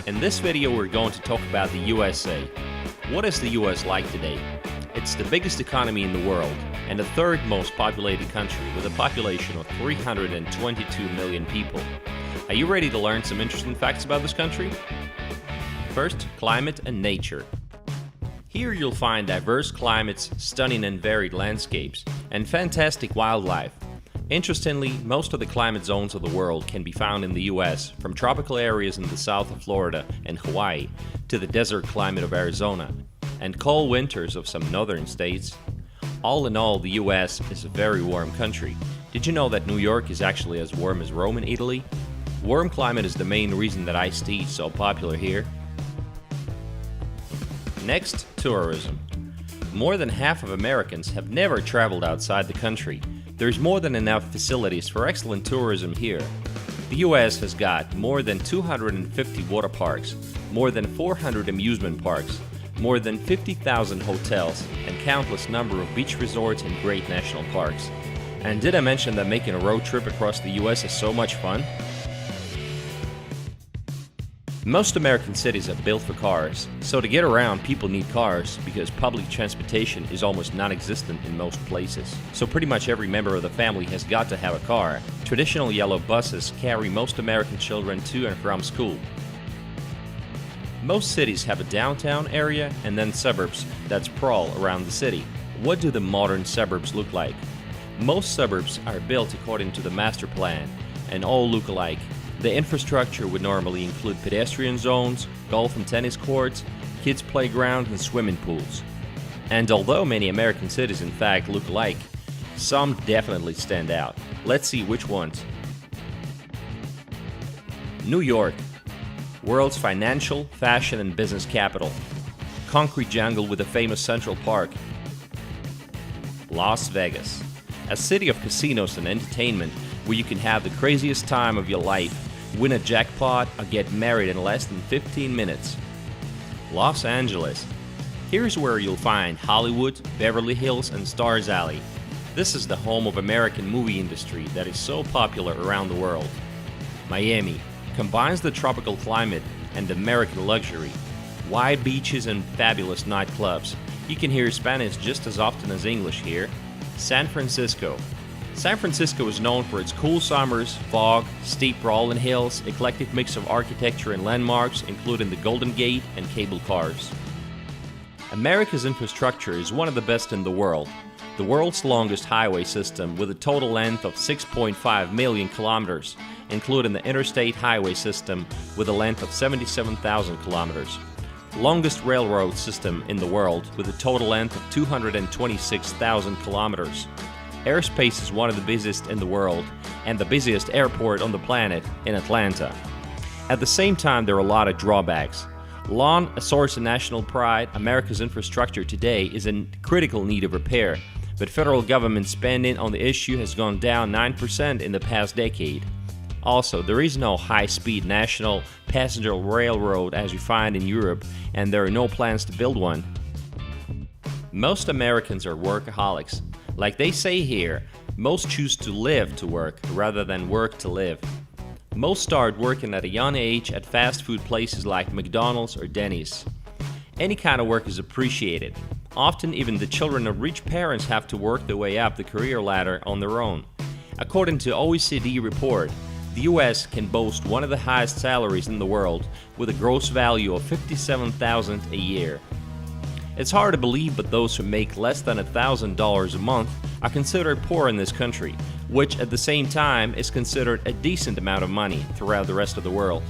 In this video we're going to talk about the USA. What is the US like today? It's the biggest economy in the world and the third most populated country with a population of 322 million people. Are you ready to learn some interesting facts about this country? First, climate and nature. Here you'll find diverse climates, stunning and varied landscapes, and fantastic wildlife. Interestingly, most of the climate zones of the world can be found in the US, from tropical areas in the south of Florida and Hawaii to the desert climate of Arizona, and cold winters of some northern states. All in all, the US is a very warm country. Did you know that New York is actually as warm as Rome in Italy? Warm climate is the main reason that iced tea is so popular here. Next, tourism. More than half of Americans have never traveled outside the country. There's more than enough facilities for excellent tourism here. The US has got more than 250 water parks, more than 400 amusement parks, more than 50,000 hotels, and countless number of beach resorts and great national parks. And did I mention that making a road trip across the US is so much fun? Most American cities are built for cars, so to get around people need cars because public transportation is almost non-existent in most places. So pretty much every member of the family has got to have a car. Traditional yellow buses carry most American children to and from school. Most cities have a downtown area and then suburbs that sprawl around the city. What do the modern suburbs look like? Most suburbs are built according to the master plan and all look alike. The infrastructure would normally include pedestrian zones, golf and tennis courts, kids' playgrounds, and swimming pools. And although many American cities in fact look alike, some definitely stand out. Let's see which ones. New York, world's financial, fashion, and business capital. Concrete jungle with a famous Central Park. Las Vegas, a city of casinos and entertainment where you can have the craziest time of your life, win a jackpot, or get married in less than 15 minutes. Los Angeles. Here's where you'll find Hollywood, Beverly Hills, and Stars Alley. This is the home of American movie industry that is so popular around the world. Miami combines the tropical climate and American luxury. Wide beaches and fabulous nightclubs. You can hear Spanish just as often as English here. San Francisco. San Francisco is known for its cool summers, fog, steep rolling hills, eclectic mix of architecture and landmarks, including the Golden Gate and cable cars. America's infrastructure is one of the best in the world. The world's longest highway system with a total length of 6.5 million kilometers, including the interstate highway system with a length of 77,000 kilometers. Longest railroad system in the world with a total length of 226,000 kilometers. Airspace is one of the busiest in the world and the busiest airport on the planet in Atlanta. At the same time, there are a lot of drawbacks. Long a source of national pride, America's infrastructure today is in critical need of repair, but federal government spending on the issue has gone down 9% in the past decade. Also, there is no high-speed national passenger railroad as you find in Europe, and there are no plans to build one. Most Americans are workaholics. Like they say here, most choose to live to work rather than work to live. Most start working at a young age at fast food places like McDonald's or Denny's. Any kind of work is appreciated. Often even the children of rich parents have to work their way up the career ladder on their own. According to OECD report, the US can boast one of the highest salaries in the world with a gross value of $57,000 a year. It's hard to believe, but those who make less than $1,000 a month are considered poor in this country, which at the same time is considered a decent amount of money throughout the rest of the world.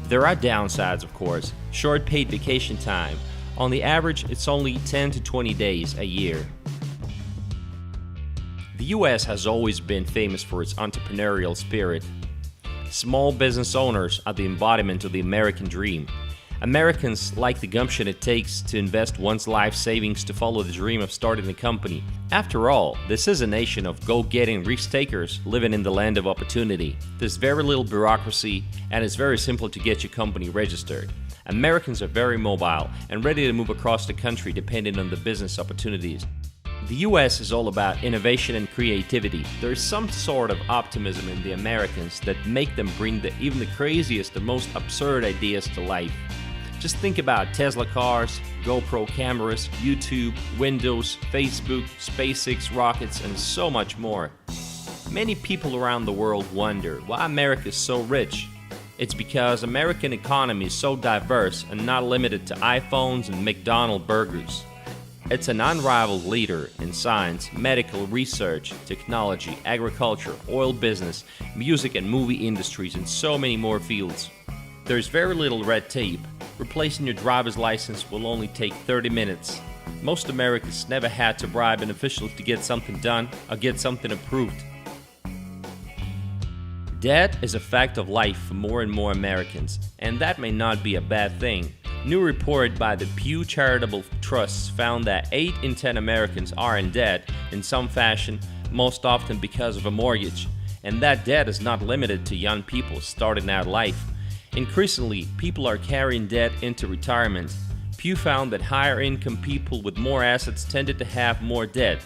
There are downsides, of course. Short paid vacation time. On the average, it's only 10 to 20 days a year. The US has always been famous for its entrepreneurial spirit. Small business owners are the embodiment of the American dream. Americans like the gumption it takes to invest one's life savings to follow the dream of starting a company. After all, this is a nation of go-getting risk-takers living in the land of opportunity. There's very little bureaucracy and it's very simple to get your company registered. Americans are very mobile and ready to move across the country depending on the business opportunities. The US is all about innovation and creativity. There's some sort of optimism in the Americans that make them bring even the craziest and most absurd ideas to life. Just think about Tesla cars, GoPro cameras, YouTube, Windows, Facebook, SpaceX rockets, and so much more. Many people around the world wonder why America is so rich. It's because American economy is so diverse and not limited to iPhones and McDonald's burgers. It's an unrivaled leader in science, medical research, technology, agriculture, oil business, music and movie industries, and so many more fields. There's very little red tape. Replacing your driver's license will only take 30 minutes. Most Americans never had to bribe an official to get something done or get something approved. Debt is a fact of life for more and more Americans, and that may not be a bad thing. New report by the Pew Charitable Trusts found that 8 in 10 Americans are in debt in some fashion, most often because of a mortgage. And that debt is not limited to young people starting out life. Increasingly, people are carrying debt into retirement. Pew found that higher income people with more assets tended to have more debt.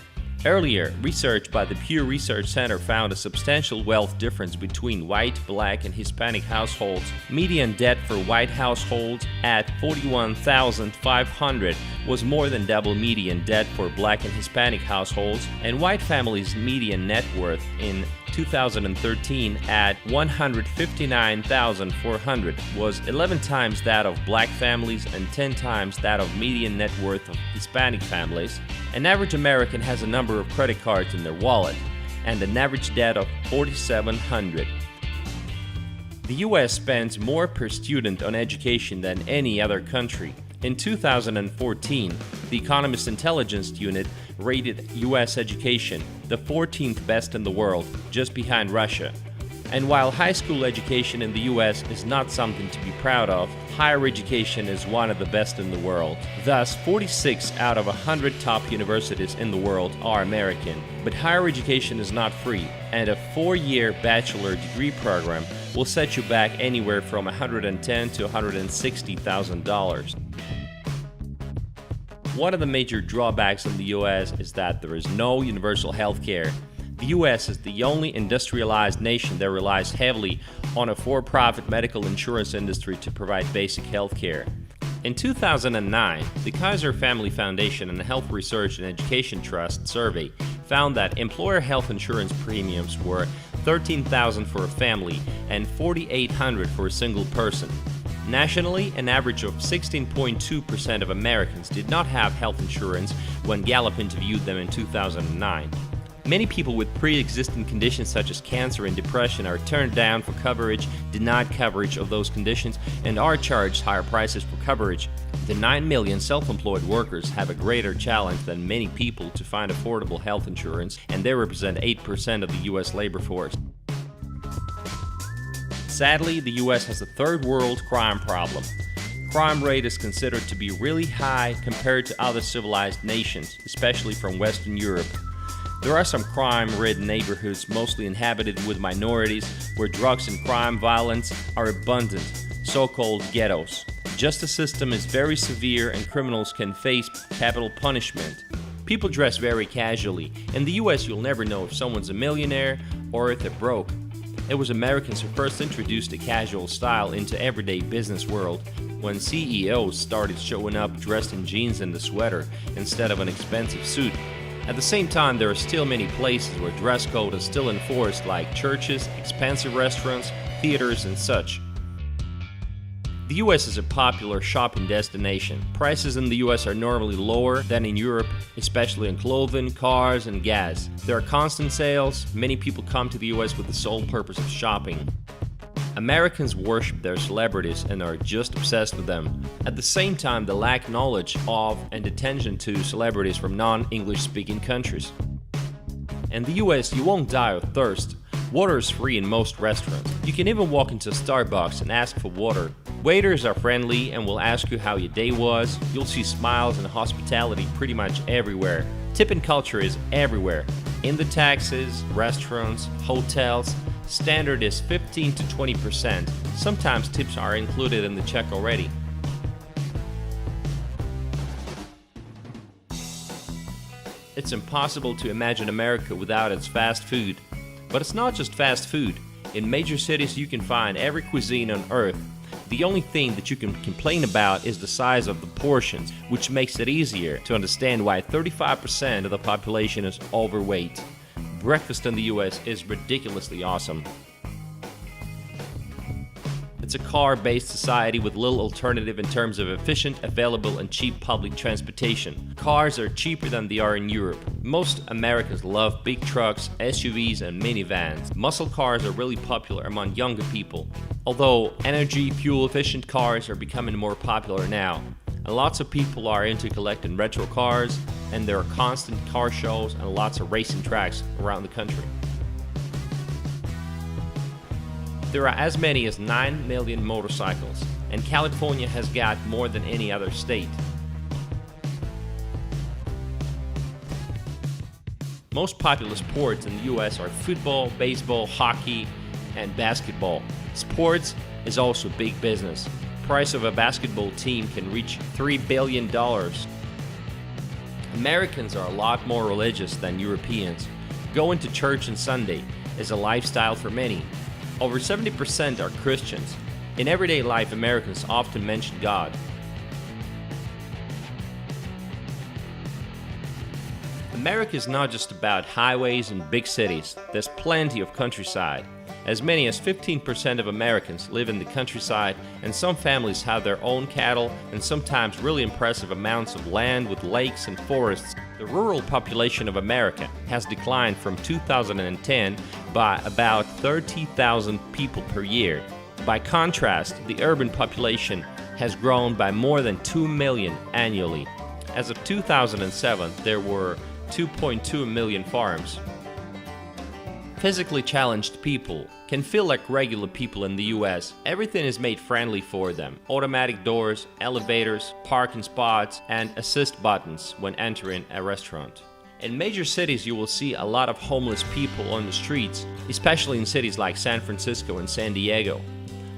Earlier, research by the Pew Research Center found a substantial wealth difference between white, black, and Hispanic households. Median debt for white households at $41,500 was more than double median debt for black and Hispanic households, and white families' median net worth in 2013 at $159,400 was 11 times that of black families and 10 times that of median net worth of Hispanic families. An average American has a number of credit cards in their wallet and an average debt of $4,700. The US spends more per student on education than any other country. In 2014, the Economist Intelligence Unit rated US education the 14th best in the world, just behind Russia. And while high school education in the US is not something to be proud of, higher education is one of the best in the world. Thus, 46 out of 100 top universities in the world are American. But higher education is not free, and a 4-year bachelor degree program will set you back anywhere from $110,000 to $160,000. One of the major drawbacks in the US is that there is no universal health care. The US is the only industrialized nation that relies heavily on a for-profit medical insurance industry to provide basic health care. In 2009, the Kaiser Family Foundation and the Health Research and Education Trust survey found that employer health insurance premiums were $13,000 for a family and $4,800 for a single person. Nationally, an average of 16.2% of Americans did not have health insurance when Gallup interviewed them in 2009. Many people with pre-existing conditions such as cancer and depression are turned down for coverage, denied coverage of those conditions, and are charged higher prices for coverage. The 9 million self-employed workers have a greater challenge than many people to find affordable health insurance, and they represent 8% of the U.S. labor force. Sadly, the U.S. has a third world crime problem. Crime rate is considered to be really high compared to other civilized nations, especially from Western Europe. There are some crime-ridden neighborhoods mostly inhabited with minorities where drugs and crime violence are abundant, so-called ghettos. Justice system is very severe and criminals can face capital punishment. People dress very casually. In the US, you'll never know if someone's a millionaire or if they're broke. It was Americans who first introduced the casual style into everyday business world when CEOs started showing up dressed in jeans and a sweater instead of an expensive suit. At the same time, there are still many places where dress code is still enforced, like churches, expensive restaurants, theaters, and such. The US is a popular shopping destination. Prices in the US are normally lower than in Europe, especially on clothing, cars, and gas. There are constant sales. Many people come to the US with the sole purpose of shopping. Americans worship their celebrities and are just obsessed with them. At the same time, they lack knowledge of and attention to celebrities from non-English speaking countries. In the US, you won't die of thirst. Water is free in most restaurants. You can even walk into Starbucks and ask for water. Waiters are friendly and will ask you how your day was. You'll see smiles and hospitality pretty much everywhere. Tipping culture is everywhere. In the taxis, restaurants, hotels, standard is 15 to 20%. Sometimes tips are included in the check already. It's impossible to imagine America without its fast food. But it's not just fast food. In major cities you can find every cuisine on earth. The only thing that you can complain about is the size of the portions, which makes it easier to understand why 35% of the population is overweight. Breakfast in the US is ridiculously awesome. It's a car-based society with little alternative in terms of efficient, available, and cheap public transportation. Cars are cheaper than they are in Europe. Most Americans love big trucks, SUVs, and minivans. Muscle cars are really popular among younger people, although energy, fuel-efficient cars are becoming more popular now. And lots of people are into collecting retro cars, and there are constant car shows and lots of racing tracks around the country. There are as many as 9 million motorcycles, and California has got more than any other state. Most popular sports in the US are football, baseball, hockey, and basketball. Sports is also big business. Price of a basketball team can reach $3 billion. Americans are a lot more religious than Europeans. Going to church on Sunday is a lifestyle for many. Over 70% are Christians. In everyday life, Americans often mention God. America is not just about highways and big cities. There's plenty of countryside. As many as 15% of Americans live in the countryside, and some families have their own cattle and sometimes really impressive amounts of land with lakes and forests. The rural population of America has declined from 2010 by about 30,000 people per year. By contrast, the urban population has grown by more than 2 million annually. As of 2007, there were 2.2 million farms. Physically challenged people can feel like regular people in the US. Everything is made friendly for them. Automatic doors, elevators, parking spots, and assist buttons when entering a restaurant. In major cities you will see a lot of homeless people on the streets, especially in cities like San Francisco and San Diego.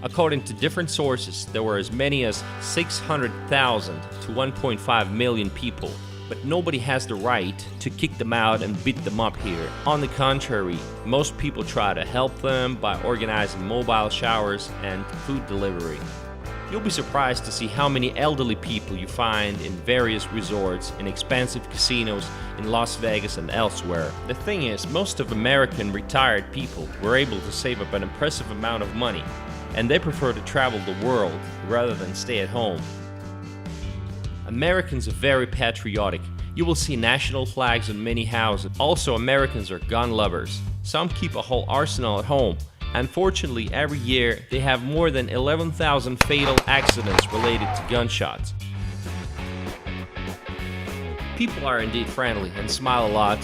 According to different sources, there were as many as 600,000 to 1.5 million people. But nobody has the right to kick them out and beat them up here. On the contrary, most people try to help them by organizing mobile showers and food delivery. You'll be surprised to see how many elderly people you find in various resorts, in expensive casinos in Las Vegas and elsewhere. The thing is, most of American retired people were able to save up an impressive amount of money, and they prefer to travel the world rather than stay at home. Americans are very patriotic. You will see national flags in many houses. Also, Americans are gun lovers. Some keep a whole arsenal at home. Unfortunately, every year they have more than 11,000 fatal accidents related to gunshots. People are indeed friendly and smile a lot.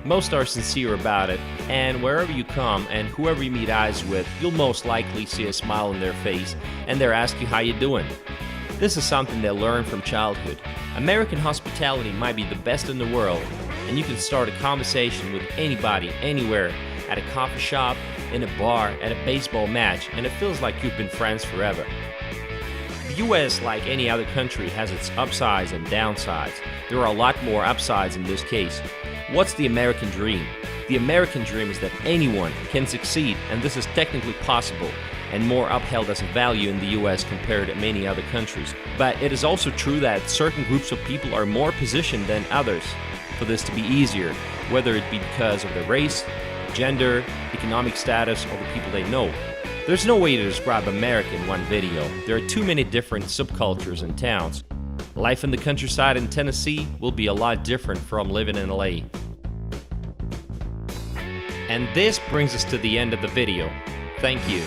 Most are sincere about it, and wherever you come and whoever you meet eyes with, you'll most likely see a smile on their face, and they'll ask you how you doing. This is something they learn from childhood. American hospitality might be the best in the world, and you can start a conversation with anybody, anywhere, at a coffee shop, in a bar, at a baseball match, and it feels like you've been friends forever. The US, like any other country, has its upsides and downsides. There are a lot more upsides in this case. What's the American dream? The American dream is that anyone can succeed, and this is technically possible, and more upheld as a value in the US compared to many other countries. But it is also true that certain groups of people are more positioned than others for this to be easier, whether it be because of their race, gender, economic status, or the people they know. There's no way to describe America in one video. There are too many different subcultures and towns. Life in the countryside in Tennessee will be a lot different from living in LA. And this brings us to the end of the video. Thank you.